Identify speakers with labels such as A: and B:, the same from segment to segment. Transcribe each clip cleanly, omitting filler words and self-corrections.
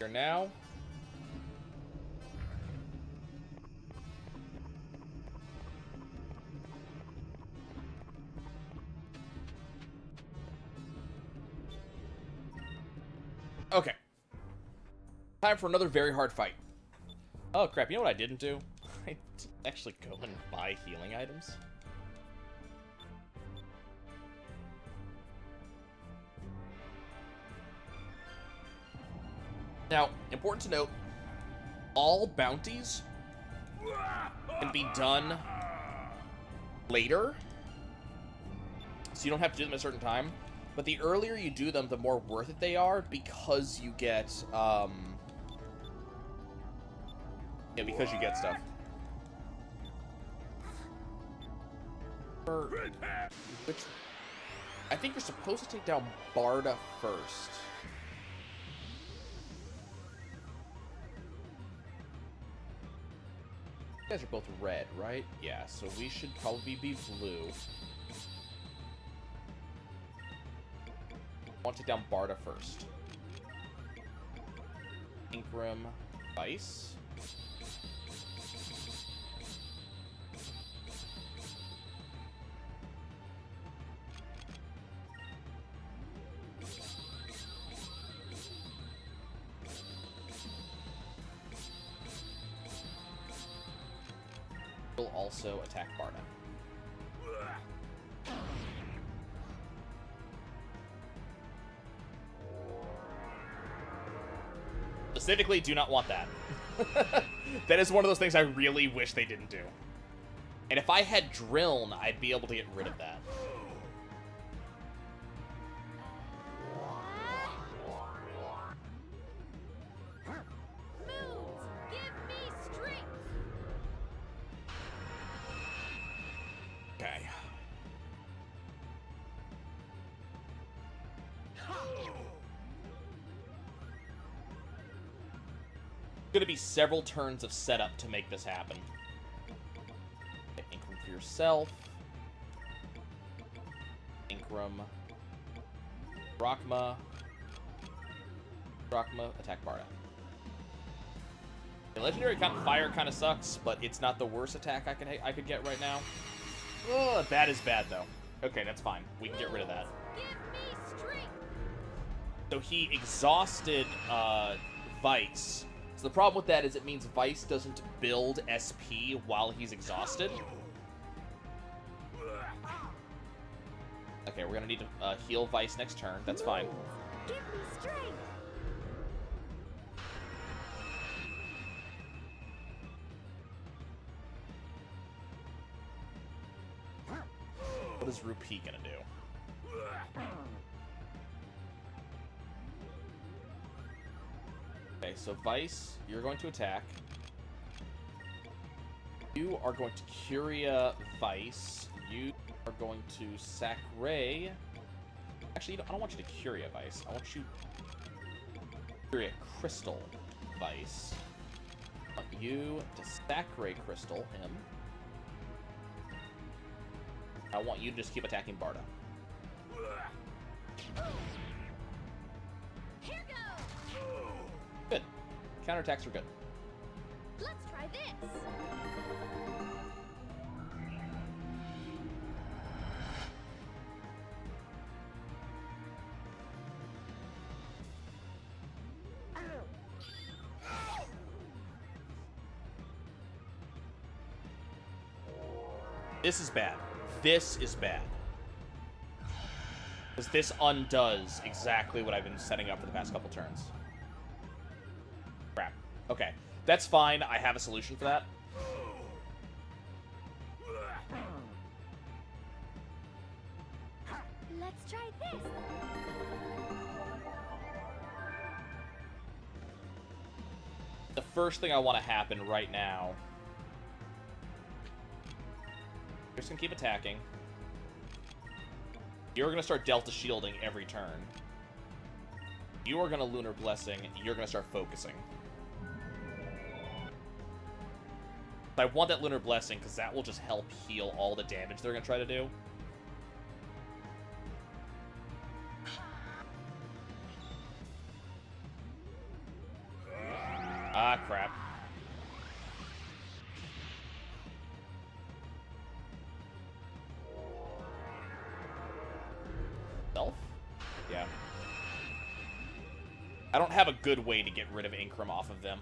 A: Here now. Okay. Time for another very hard fight. Oh, crap. You know what I didn't do? I didn't actually go and buy healing items. Now, important to note, all bounties can be done later, so you don't have to do them at a certain time. But the earlier you do them, the more worth it they are, because you get, yeah, because you get stuff. Which, I think you're supposed to take down Barda first. You guys are both red, right? Yeah, so we should probably be blue. I want to take down Barda first. Ingram, Vice. Will also attack Barda. Specifically, do not want that. That is one of those things I really wish they didn't do. And if I had Drilln, I'd be able to get rid of that. Okay. Gonna be several turns of setup to make this happen. Ingram for yourself. Ingram. Drachma. Drachma, attack Barda. The legendary fire kind of sucks, but it's not the worst attack I could get right now. Ugh, that is bad though. Okay, that's fine. We can get rid of that. So he exhausted Vice. So the problem with that is it means Vice doesn't build SP while he's exhausted. Okay, we're gonna need to heal Vice next turn. That's fine.
B: Give me strength.
A: What is Rupee gonna do? Okay, so Vice, you're going to attack. You are going to Curia Vice. You are going to Sacre. Actually, I don't want you to Curia Vice. I want you to Curia Crystal Vice. I want you to Sacre Crystal him. I want you to just keep attacking Barda.
B: Here goes.
A: Good. Counterattacks are good.
B: Let's try this.
A: This is bad. This is bad. Because this undoes exactly what I've been setting up for the past couple turns. Crap. Okay. That's fine. I have a solution for that.
B: Let's try this.
A: The first thing I want to happen right now... You're just going to keep attacking. You're going to start Delta Shielding every turn. You are going to Lunar Blessing. You're going to start focusing. I want that Lunar Blessing because that will just help heal all the damage they're going to try to do. Ah, crap. Self? Yeah. I don't have a good way to get rid of Incrum off of them.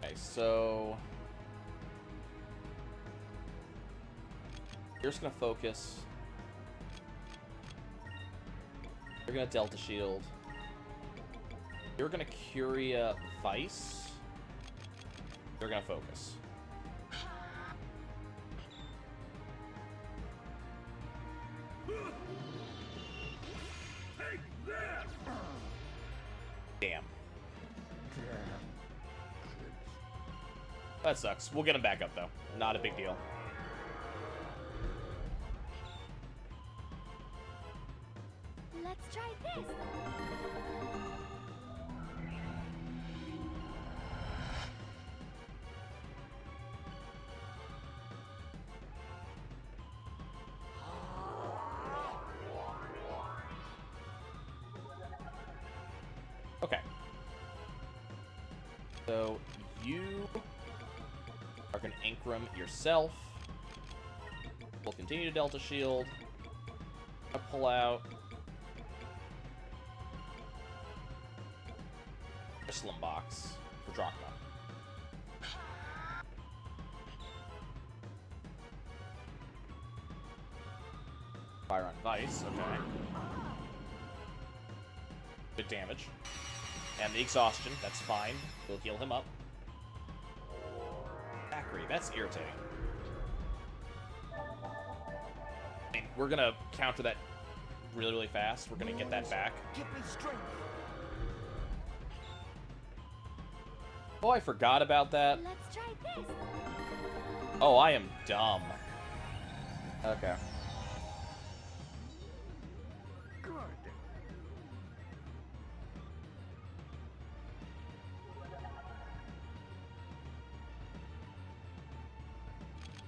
A: Okay, so you're just gonna focus. You're gonna Delta Shield. You're gonna Curia Vice. You're gonna focus. Damn. That sucks. We'll get him back up, though. Not a big deal.
B: Let's try this.
A: Okay. So, you are going to Incrum yourself. We'll continue to Delta Shield. I'll pull out Crystalline Box for Drachma. Fire on Vice, okay. Good damage. And the exhaustion, that's fine. We'll heal him up. Zachary, that's irritating. I mean, we're gonna counter that really, really fast. We're gonna get that back.
C: Give me strength.
A: Oh, I forgot about that.
B: Let's try this.
A: Oh, I am dumb. Okay.
C: Good.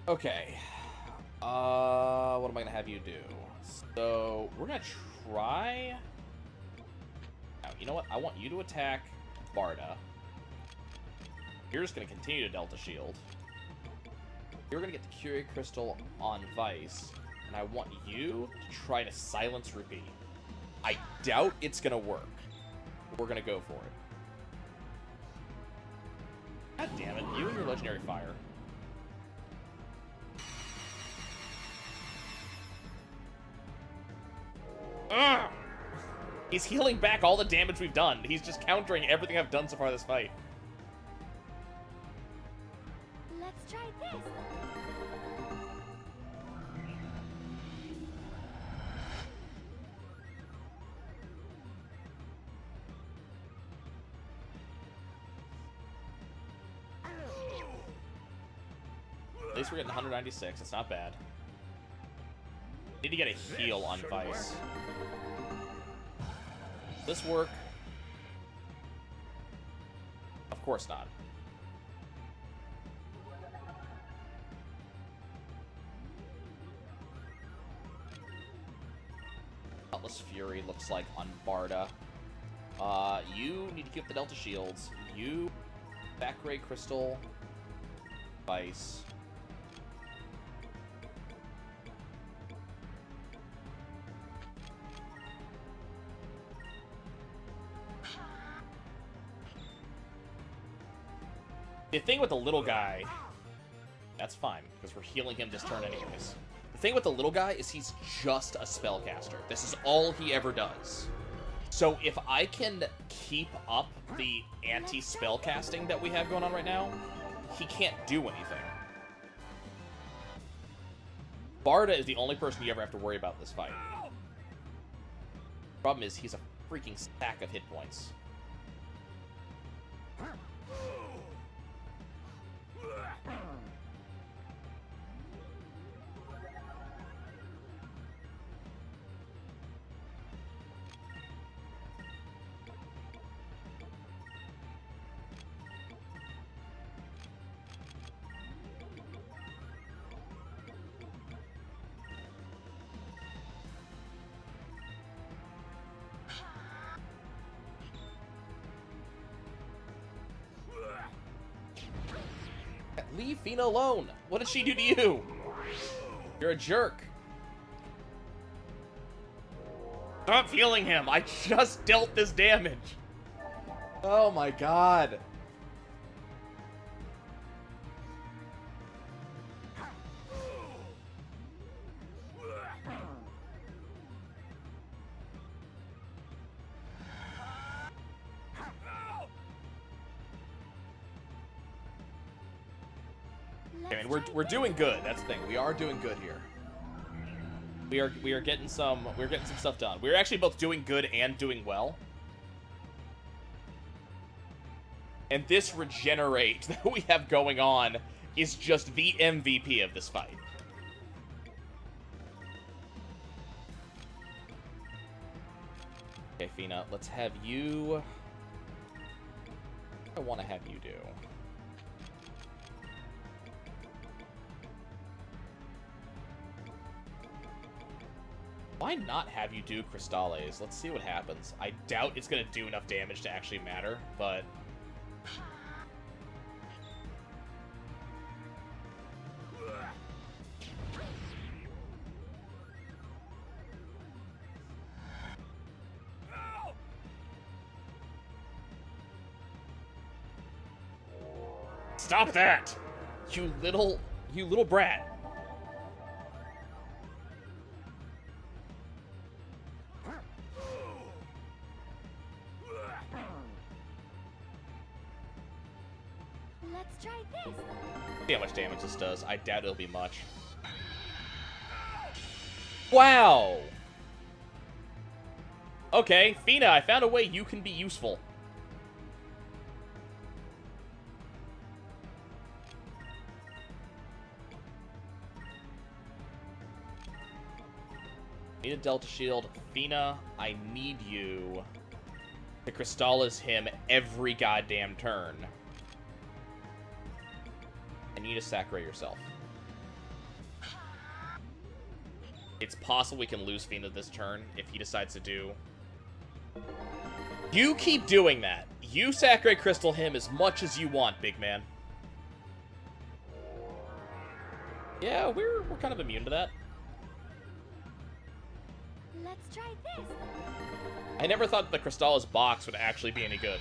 A: Okay. What am I gonna have you do? So, we're gonna try... Now, you know what? I want you to attack Barda. You're just gonna continue to Delta Shield. You're gonna get the Curia Crystal on Vice, and I want you to try to silence Rupee. I doubt it's gonna work. We're gonna go for it. God damn it, you and your Legendary Fire. Ugh! He's healing back all the damage we've done. He's just countering everything I've done so far this fight.
B: Let's try this.
A: At least we're getting 196. It's not bad. Need to get a heal on Vice. This work? Of course not. Cutlass Fury looks like on Barda. You need to keep the Delta Shields. You, Back Ray Crystal, Vice. The thing with the little guy, that's fine, because we're healing him this turn anyways. The thing with the little guy is he's just a spellcaster. This is all he ever does. So if I can keep up the anti-spellcasting that we have going on right now, he can't do anything. Barda is the only person you ever have to worry about in this fight. Problem is, he's a freaking stack of hit points. Leave Fina alone. What did she do to you? You're a jerk. Stop healing him. I just dealt this damage. Oh my god. I mean, we're doing good. That's the thing. We are doing good here. We are getting some stuff done. We're actually both doing good and doing well. And this regenerate that we have going on is just the MVP of this fight. Okay, Fina, let's have you... What do I want to have you do? Why not have you do Crystales? Let's see what happens. I doubt it's going to do enough damage to actually matter, but... Stop that! You little brat.
B: Let's try this.
A: See how much damage this does. I doubt it'll be much. Wow! Okay, Fina, I found a way you can be useful. Need a Delta Shield. Fina, I need you to Crystallis him every goddamn turn. I need to Sakurai yourself. It's possible we can lose Fina this turn if he decides to do... You keep doing that. You Sakurai Crystal him as much as you want, big man. Yeah, we're kind of immune to that.
B: Let's try this.
A: I never thought the Crystallis box would actually be any good.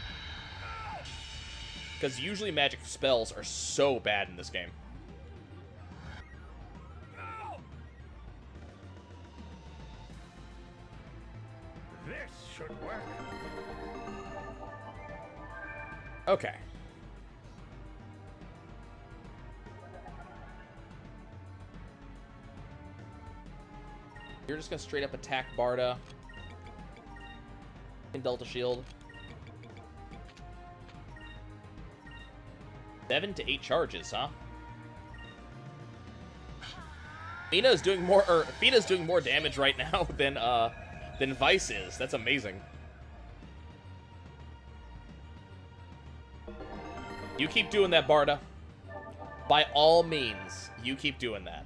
A: Because usually magic spells are so bad in this game.
C: This should work.
A: Okay. You're just gonna straight up attack Barda. And Delta Shield. 7 to 8 charges, huh? Fina's doing more damage right now than Vice is. That's amazing. You keep doing that, Barda. By all means, you keep doing that.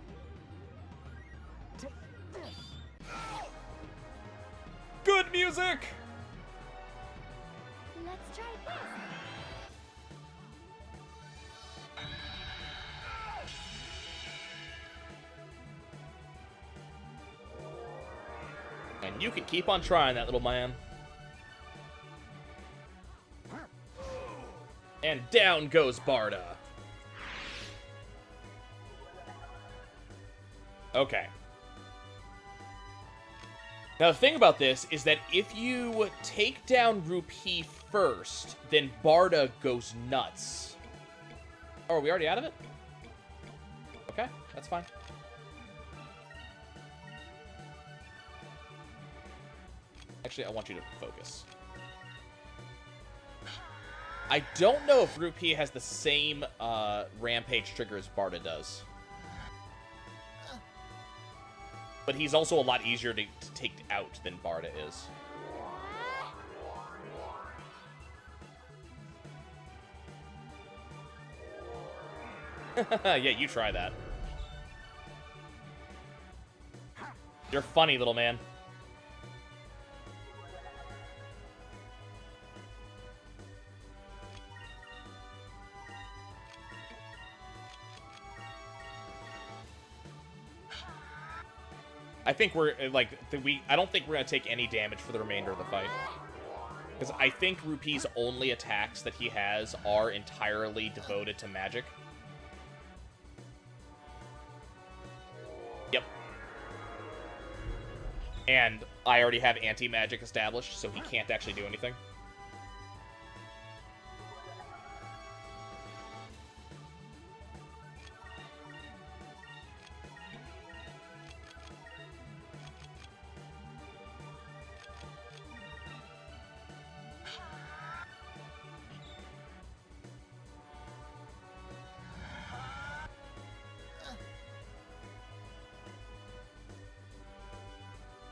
A: Good music!
B: Let's try this.
A: And you can keep on trying that, little man. And down goes Barda. Okay. Now, the thing about this is that if you take down Rupee first, then Barda goes nuts. Oh, are we already out of it? Okay, that's fine. Actually, I want you to focus. I don't know if Rupee has the same Rampage trigger as Barda does. But he's also a lot easier to take out than Barda is. Yeah, you try that. You're funny, little man. I think we're, like, I don't think we're going to take any damage for the remainder of the fight. Because I think Rupee's only attacks that he has are entirely devoted to magic. Yep. And I already have anti-magic established, so he can't actually do anything.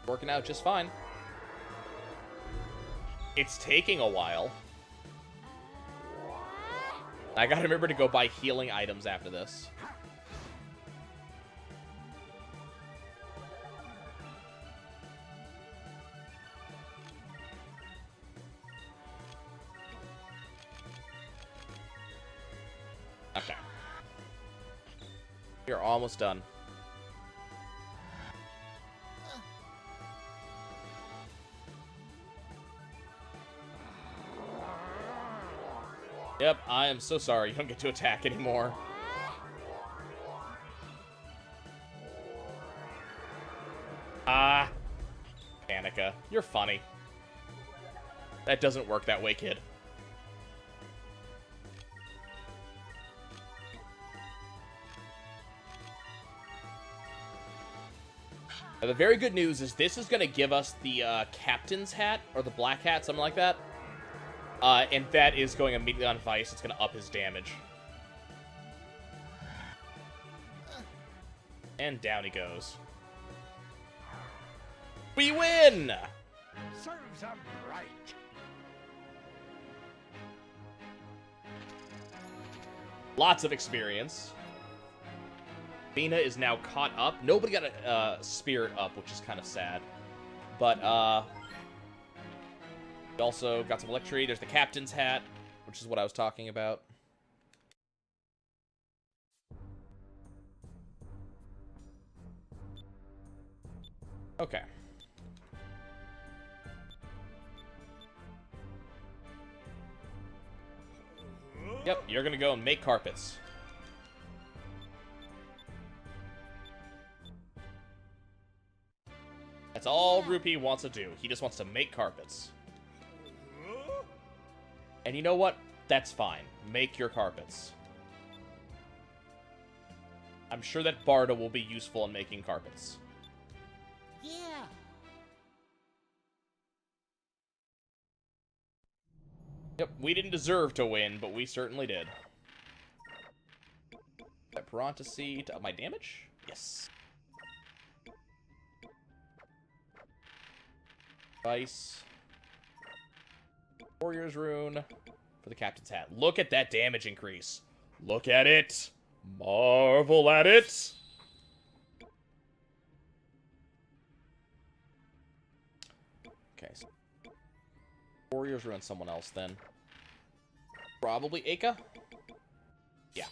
A: Working out just fine. It's taking a while. I gotta remember to go buy healing items after this. Okay. We're almost done. Yep, I am so sorry you don't get to attack anymore. Ah. Danica, you're funny. That doesn't work that way, kid. Now, the very good news is this is going to give us the captain's hat, or the black hat, something like that. And that is going immediately on Vice. It's going to up his damage. And down he goes. We win!
C: Serves 'em right.
A: Lots of experience. Mina is now caught up. Nobody got a spirit up, which is kind of sad. But, we also got some electricity. There's the captain's hat, which is what I was talking about. Okay. Yep, you're gonna go and make carpets. That's all Rupee wants to do. He just wants to make carpets. And you know what? That's fine. Make your carpets. I'm sure that Barda will be useful in making carpets.
D: Yeah.
A: Yep, we didn't deserve to win, but we certainly did. That Piranha Seed to up my damage? Yes. Vice. Warrior's Rune for the Captain's Hat. Look at that damage increase. Look at it. Marvel at it. Okay. So Warrior's Rune someone else then. Probably Aka? Yeah.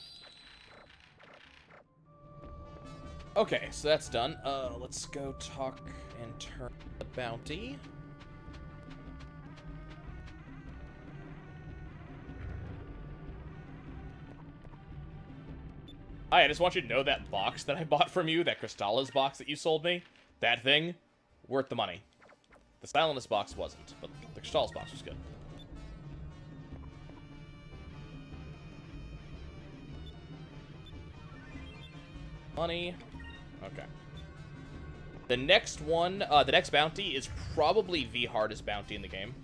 A: Okay, so that's done. Let's go talk and turn the bounty. Hi, I just want you to know that box that I bought from you, that Crystallis box that you sold me, that thing, worth the money. The Stylinus box wasn't, but the Crystallis box was good. Money. Okay. The next one, the next bounty is probably the hardest bounty in the game.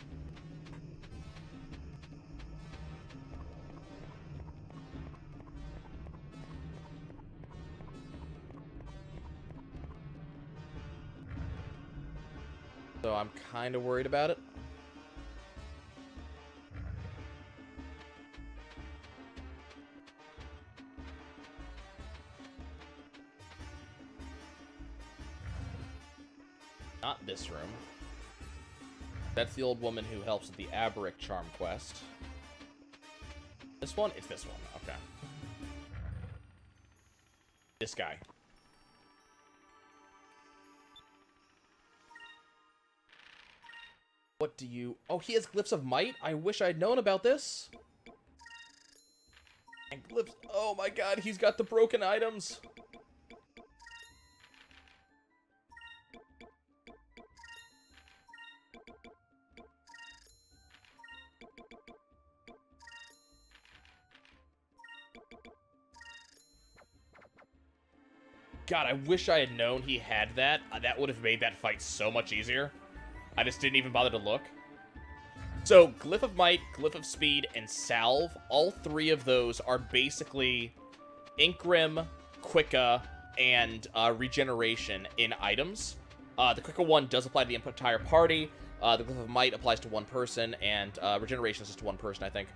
A: So I'm kind of worried about it. Not this room. That's the old woman who helps with the Aberic Charm quest. This one? It's this one. Okay. This guy. What do you... Oh, he has Glyphs of Might? I wish I'd known about this. And Glyphs... Oh my god, he's got the broken items. God, I wish I had known he had that. That would have made that fight so much easier. I just didn't even bother to look. So, Glyph of Might, Glyph of Speed, and Salve, all three of those are basically Inkrim, Quicka, and Regeneration in items. The Quicka one does apply to the entire party. The Glyph of Might applies to one person, and Regeneration is just to one person, I think.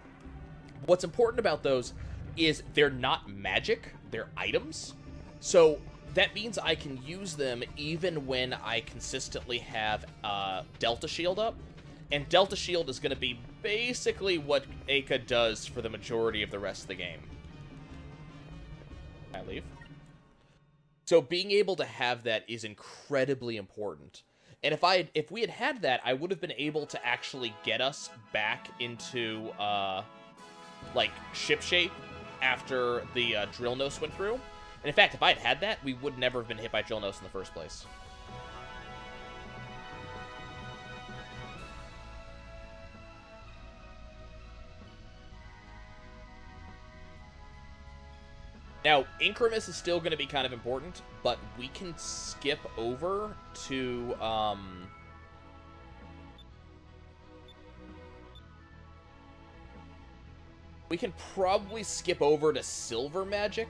A: What's important about those is they're not magic, they're items. So, that means I can use them even when I consistently have Delta Shield up. And Delta Shield is going to be basically what Aka does for the majority of the rest of the game. Can I leave? So being able to have that is incredibly important. And if we had had that, I would have been able to actually get us back into, like, shipshape after the Drillnose went through. And in fact, if I had had that, we would never have been hit by Drillnose in the first place. Now, Incremus is still going to be kind of important, but we can skip over to, we can probably skip over to Silver Magic.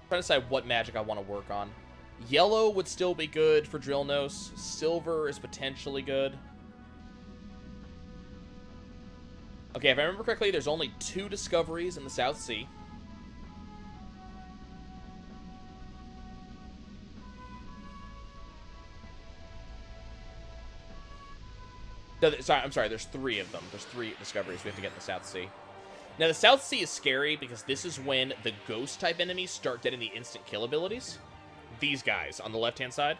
A: I'm trying to decide what magic I want to work on. Yellow would still be good for Drillnose. Silver is potentially good. Okay, if I remember correctly, there's only 2 discoveries in the South Sea. No, I'm sorry, there's 3 of them. There's 3 discoveries we have to get in the South Sea. Now, the South Sea is scary because this is when the Ghost-type enemies start getting the instant kill abilities. These guys on the left-hand side.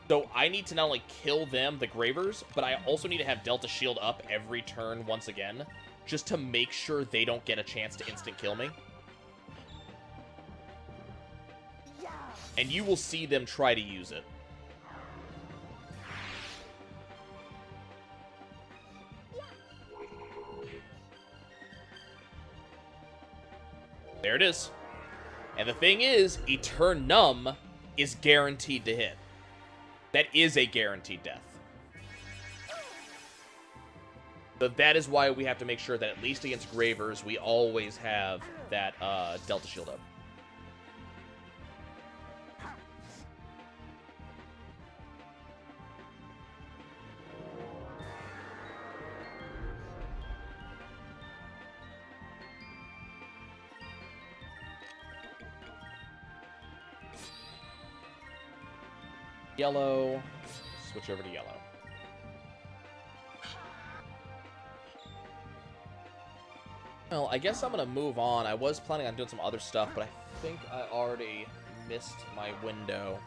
A: So I need to not only kill them, the Gravers, but I also need to have Delta Shield up every turn once again, just to make sure they don't get a chance to instant kill me. And you will see them try to use it. There it is. And the thing is, Eternum is guaranteed to hit. That is a guaranteed death. So that is why we have to make sure that at least against Gravers, we always have that Delta Shield up. Yellow. Switch over to yellow. Well, I guess I'm going to move on. I was planning on doing some other stuff, but I think I already missed my window.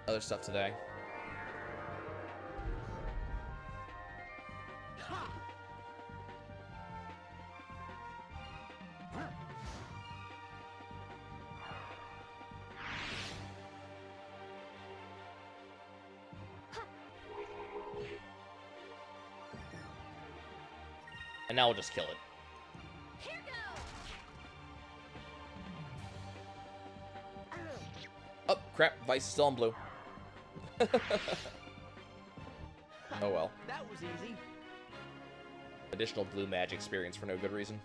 A: Other stuff today. And now we'll just kill it.
B: Here
A: Oh, crap. Vice is still on blue. Oh well.
C: That was easy.
A: Additional blue magic experience for no good reason.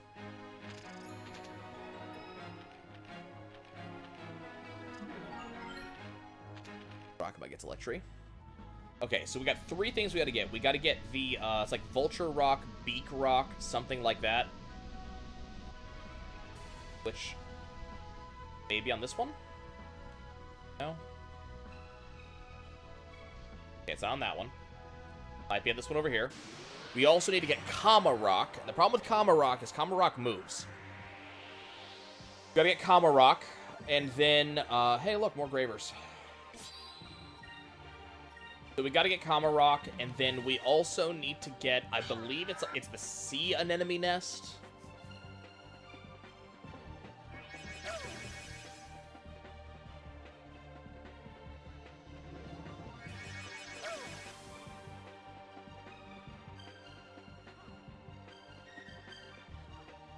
A: Rockabye gets Electri. Okay, so we got 3 things we gotta get. We gotta get the, it's like Vulture Rock, Beak Rock, something like that. Which, maybe on this one? No? Okay, it's on that one. Might be on this one over here. We also need to get Kama Rock. And the problem with Kama Rock is Kama Rock moves. We gotta get Kama Rock, and then, hey, look, more Gravers. So we got to get Kama Rock, and then we also need to get, I believe it's the Sea Anemone Nest.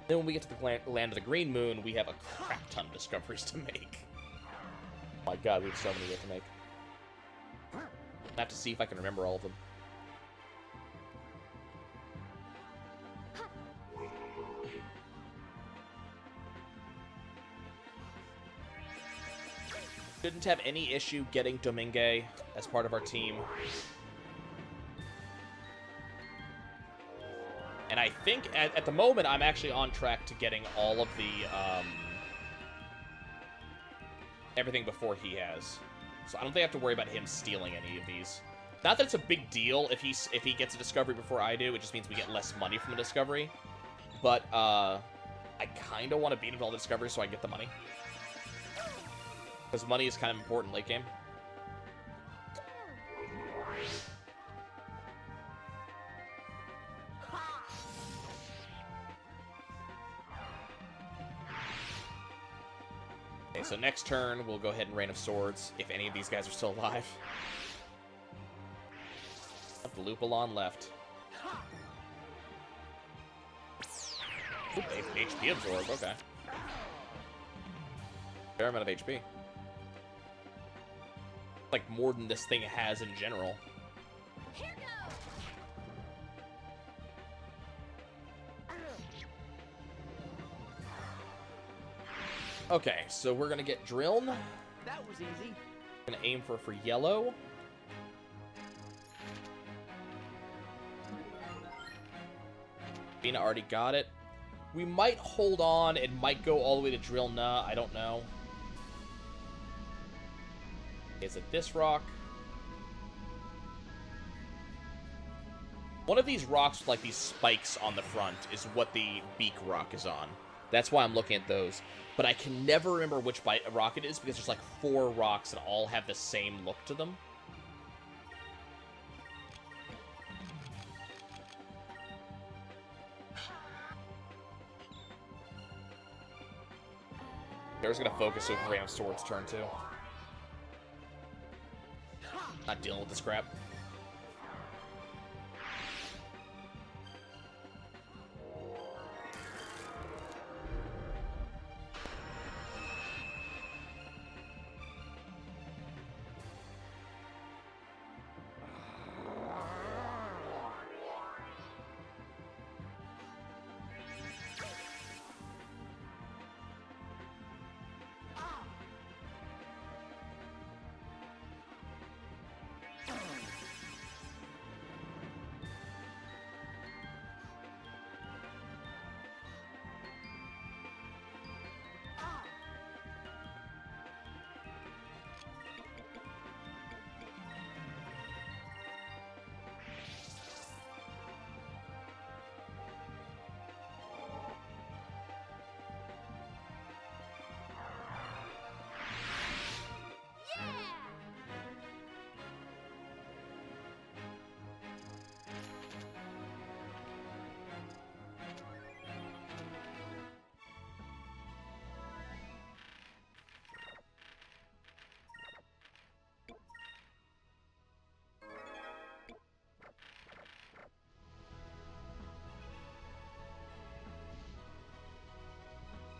A: Then when we get to the land of the Green Moon, we have a crap ton of discoveries to make. Oh my god, we have so many yet to make. I have to see if I can remember all of them. Shouldn't have any issue getting Domingue as part of our team. And I think, at the moment, I'm actually on track to getting all of the, everything before he has. So I don't think I have to worry about him stealing any of these. Not that it's a big deal if he gets a discovery before I do. It just means we get less money from the discovery. But, I kind of want to beat him to all the discoveries so I get the money. Because money is kind of important late game. Okay, so next turn, we'll go ahead and Rain of Swords, if any of these guys are still alive. The Lupulon left. Oop, HP absorb, okay. Fair amount of HP. Like, more than this thing has in general.
B: Here goes.
A: Okay, so we're gonna get Drilln.
C: That was easy.
A: Gonna aim for yellow. Fina already got it. We might hold on. It might go all the way to Drilln. I don't know. Is it this rock? One of these rocks with, like, these spikes on the front is what the beak rock is on. That's why I'm looking at those. But I can never remember which rock it is because there's, like, 4 rocks that all have the same look to them. They're just gonna focus with Rain of Swords turn 2. Not dealing with this crap.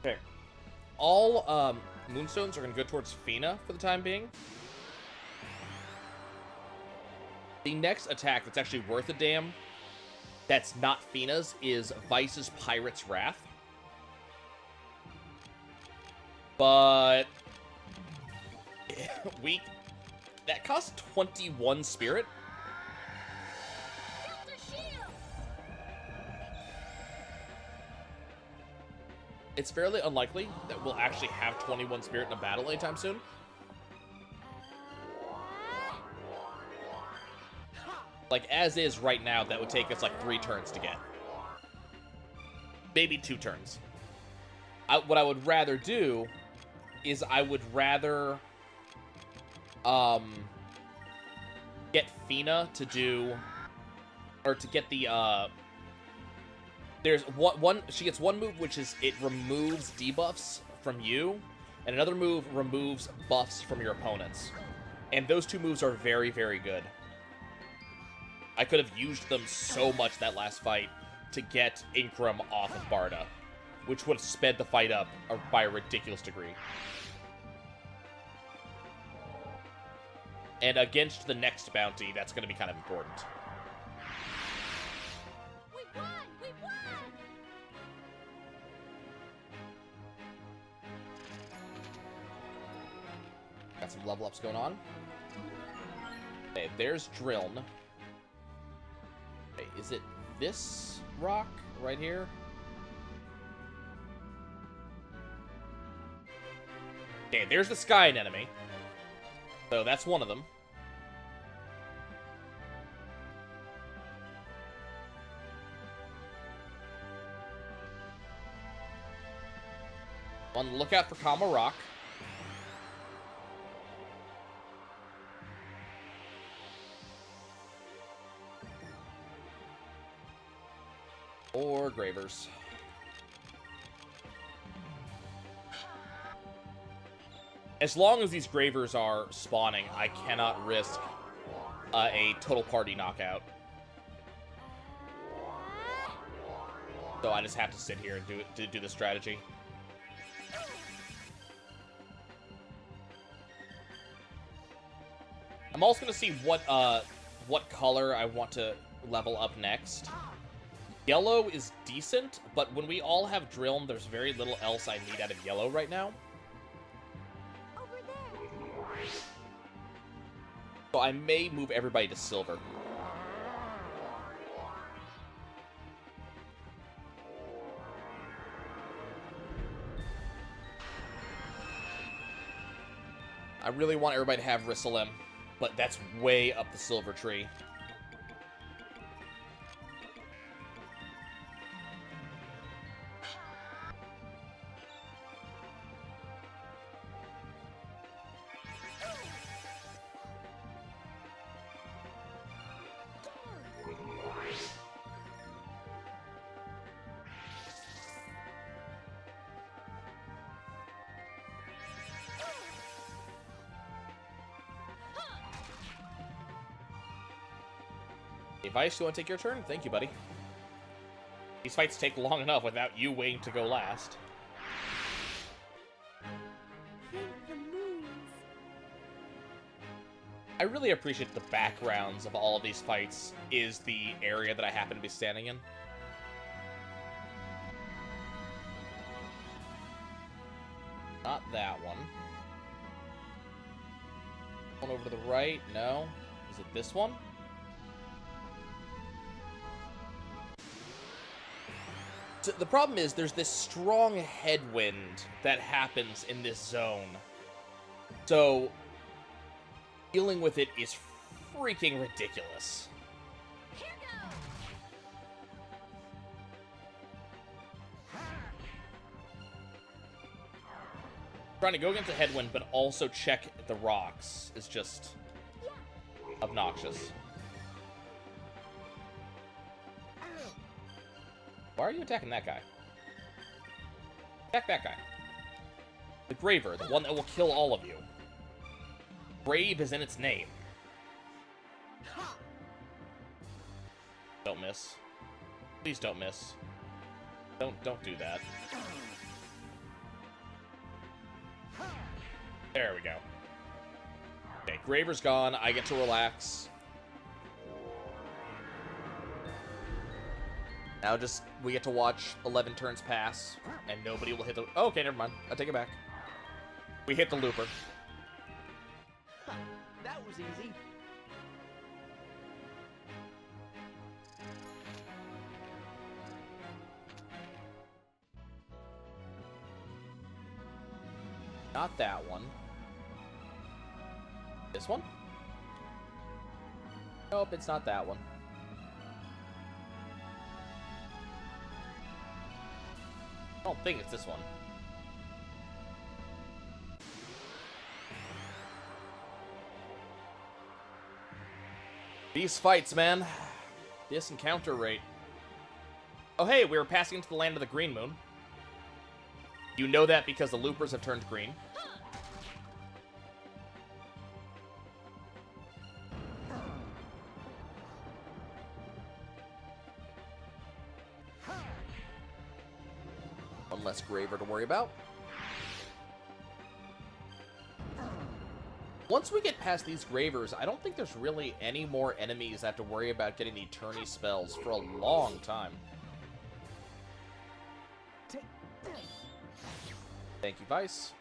A: Okay. All Moonstones are going to go towards Fina for the time being. The next attack that's actually worth a damn, that's not Fina's, is Vice's Pirate's Wrath. But that costs 21 spirit. It's fairly unlikely that we'll actually have 21 spirit in a battle anytime soon. Like, as is right now, that would take us like 3 turns to get. Maybe 2 turns. What I would rather do is I would rather get Fina to do, or to get the, there's she gets one move, which is it removes debuffs from you, and another move removes buffs from your opponents. And those two moves are very, very good. I could have used them so much that last fight to get Inkram off of Barda, which would have sped the fight up by a ridiculous degree. And against the next bounty, that's going to be kind of important.
B: We won! We won!
A: Got some level ups going on. Okay, there's Driln. Okay, is it this rock right here? Okay, there's the Sky Anemone. So that's one of them. On the lookout for Kama Rock. Or Gravers. As long as these Gravers are spawning, I cannot risk a total party knockout. So I just have to sit here and do the strategy. I'm also gonna see what color I want to level up next. Yellow is decent, but when we all have Drillm, there's very little else I need out of yellow right now.
B: Over there.
A: So I may move everybody to silver. I really want everybody to have Rissalem, but that's way up the silver tree. Vice, you want to take your turn? Thank you, buddy. These fights take long enough without you waiting to go last.
B: Thank the moons.
A: I really appreciate the backgrounds of all of these fights is the area that I happen to be standing in. Not that one. One over to the right? No. Is it this one? So the problem is there's this strong headwind that happens in this zone. So dealing with it is freaking ridiculous.
B: Here goes.
A: Trying to go against the headwind, but also check the rocks is just obnoxious. Why are you attacking that guy? Attack that guy. The Graver, the one that will kill all of you. Brave is in its name. Don't miss. Please don't miss. Don't do that. There we go. Okay, Graver's gone. I get to relax. Now we get to watch 11 turns pass, and nobody will hit the... Oh, okay, never mind. I take it back. We hit the looper.
C: That was easy.
A: Not that one. This one? Nope, it's not that one. I don't think it's this one. These fights, man. This encounter rate. Oh, hey, we were passing into the land of the Green Moon. You know that because the loopers have turned green. One less Graver to worry about. Once we get past these Gravers, I don't think there's really any more enemies that have to worry about getting the tourney spells for a long time. Thank you, Vice.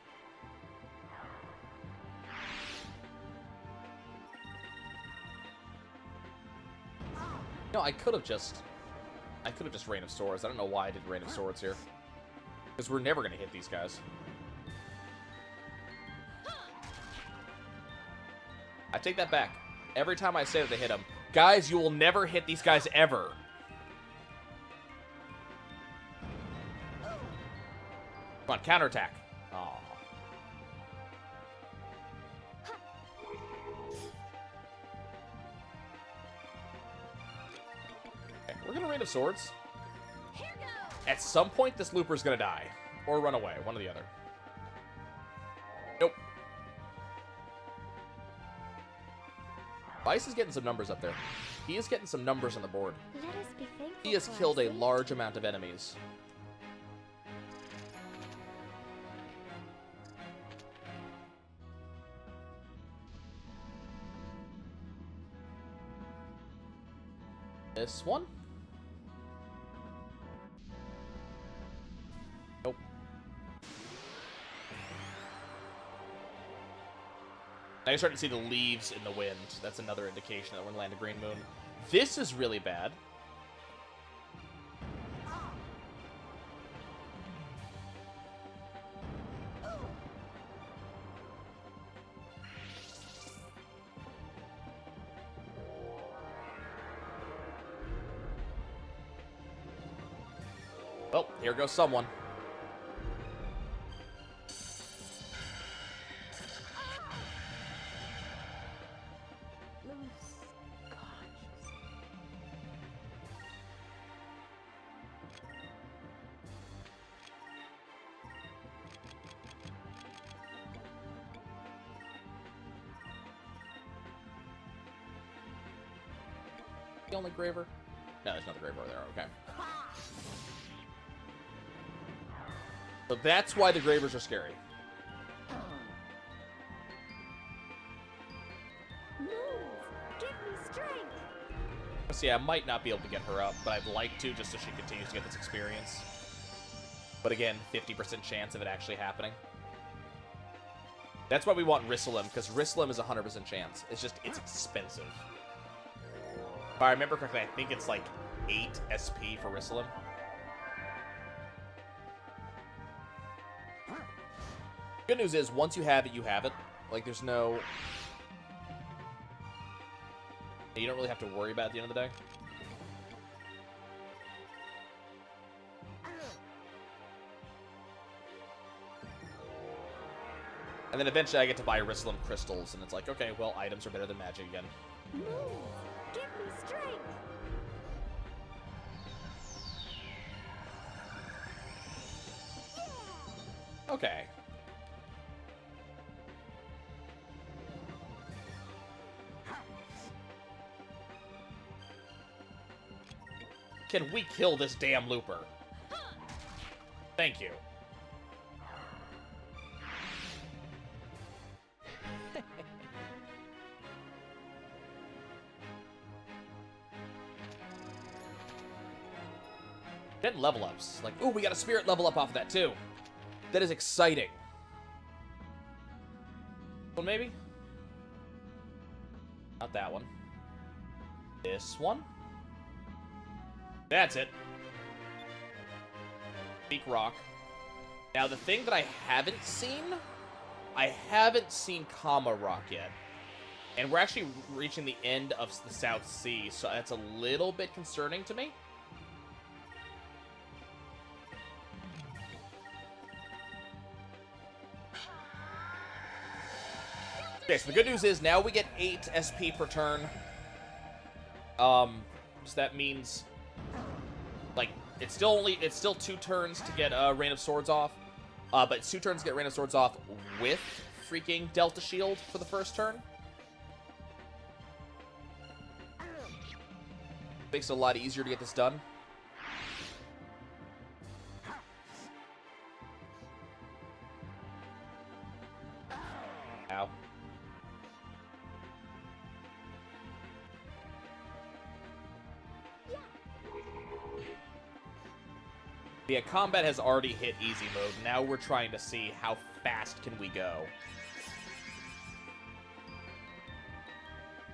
A: No, I could have just Rain of Swords. I don't know why I did Rain of Swords here. Because we're never going to hit these guys. I take that back. Every time I say that they hit them. Guys, you will never hit these guys ever. Come on, counterattack. Aw. Okay, we're going to Rain of Swords. At some point, this looper's going to die. Or run away. One or the other. Nope. Vice is getting some numbers up there. He is getting some numbers on the board.
B: Let us be thankful
A: He has
B: for
A: killed
B: our
A: a
B: safety.
A: large amount of enemies. This one? Nope. Now you're starting to see the leaves in the wind. That's another indication that we're in Land of Green Moon. This is really bad. Well, here goes someone. The only Graver? No, there's another Graver over there. Okay. So that's why the Gravers are scary.
B: Move! Give me strength!
A: See, I might not be able to get her up, but I'd like to just so she continues to get this experience. But again, 50% chance of it actually happening. That's why we want Rissalim, because Rissalim is 100% chance. It's just, it's expensive. If I remember correctly, I think it's like 8 SP for Rissalim. Good news is, once you have it, you have it. Like, there's no... You don't really have to worry about it at the end of the day. And then eventually I get to buy Rissalim crystals, and it's like, okay, well, items are better than magic again.
B: Move! Give me strength!
A: Okay. Can we kill this damn looper? Thank you. Getting level ups. Like, ooh, we got a spirit level up off of that too. That is exciting. One maybe? Not that one. This one? That's it. Peak Rock. Now, the thing that I haven't seen Kama Rock yet. And we're actually reaching the end of the South Sea, so that's a little bit concerning to me. Okay, so the good news is now we get 8 SP per turn. So that means, like, it's still 2 turns to get Rain of Swords off. But it's 2 turns to get Rain of Swords off with freaking Delta Shield for the first turn. Makes it a lot easier to get this done. Ow. Yeah, combat has already hit easy mode. Now we're trying to see how fast can we go.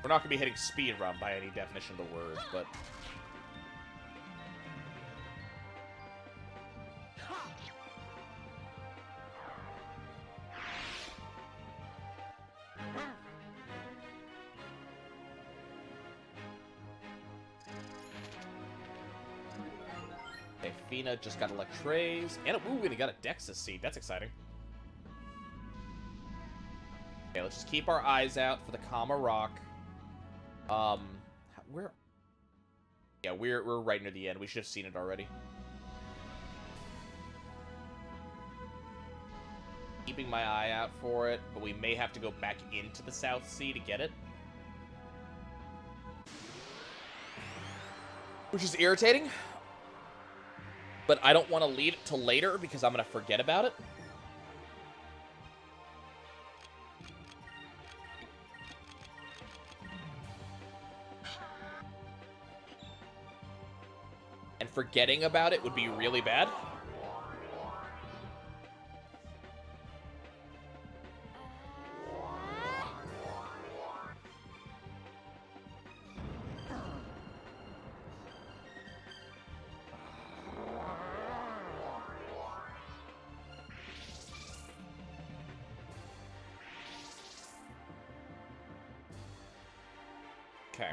A: We're not going to be hitting speedrun by any definition of the word, but... Okay, Fina just got Electrays. And, ooh, and he got a Dexus Seed. That's exciting. Okay, let's just keep our eyes out for the Kama Rock. Where? Yeah, we're right near the end. We should have seen it already. Keeping my eye out for it, but we may have to go back into the South Sea to get it. Which is irritating. But I don't want to leave it till later because I'm going to forget about it. And forgetting about it would be really bad. Okay.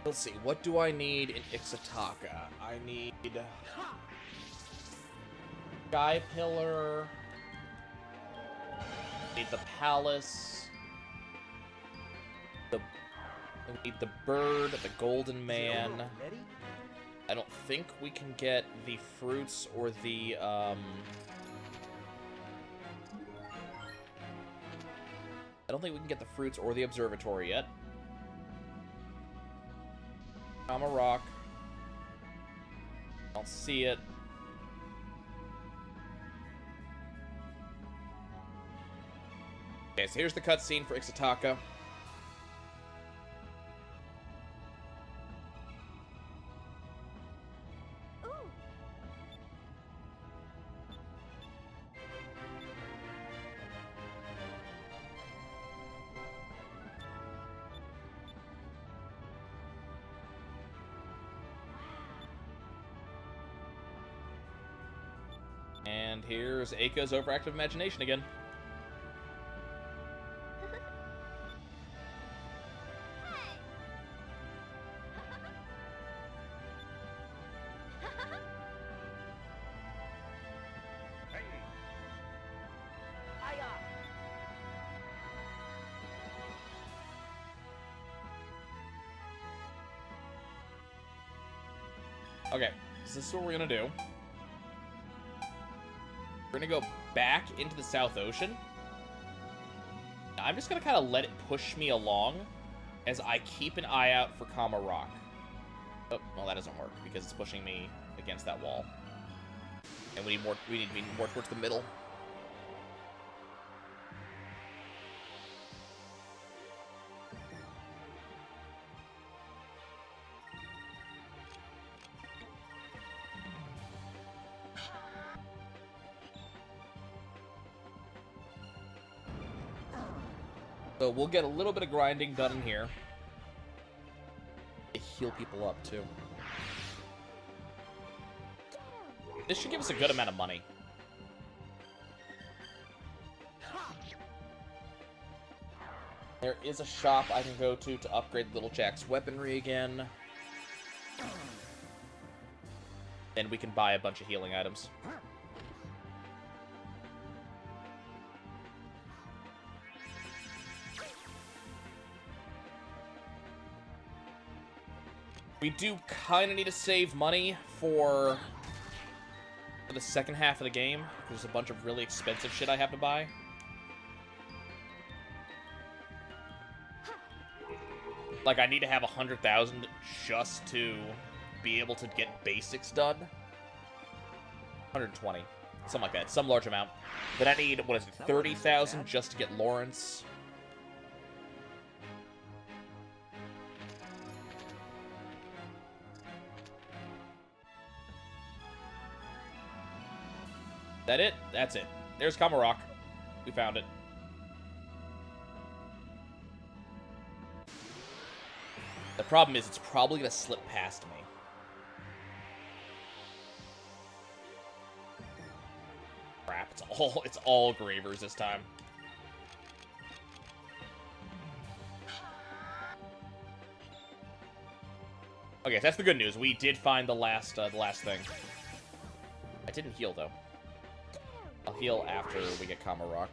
A: Let's see, what do I need in Ixataka? I need... Sky Pillar. I need the Palace. I need the Bird, the Golden Man. I don't think we can get the fruits or the, I don't think we can get the fruits or the observatory yet. Kama Rock. I don't see it. Okay, so here's the cutscene for Ixataka. And here's Eika's overactive imagination again. Okay, so this is what we're gonna do. We're gonna go back into the South Ocean. I'm just gonna kind of let it push me along as I keep an eye out for Kama Rock. Oh, well, that doesn't work because it's pushing me against that wall. And we need to be more towards the middle. So we'll get a little bit of grinding done in here. Heal people up, too. This should give us a good amount of money. There is a shop I can go to upgrade Little Jack's weaponry again. Then we can buy a bunch of healing items. We do kind of need to save money for the second half of the game. There's a bunch of really expensive shit I have to buy. Like, I need to have 100,000 just to be able to get basics done. 120. Something like that. Some large amount. Then I need, what is it, 30,000 just to get Lawrence. That it? That's it. There's Kamarok. We found it. The problem is it's probably going to slip past me. Crap, it's all Gravers this time. Okay, so that's the good news. We did find the last thing. I didn't heal though. I'll heal after we get Kamarok.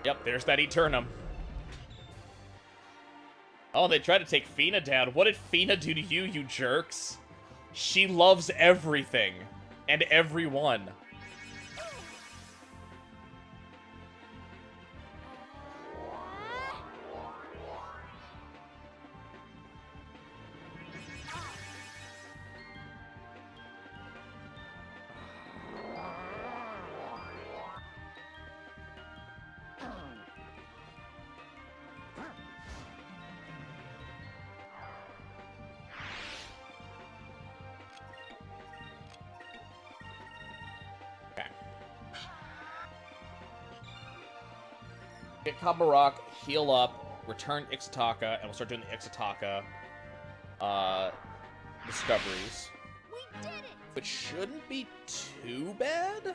A: Yep, there's that Eternum. Oh, they tried to take Fina down. What did Fina do to you, you jerks? She loves everything. And everyone. Get Kamarok, heal up, return Ixataka, and we'll start doing the Ixataka discoveries.
B: We did it!
A: Which shouldn't be too bad.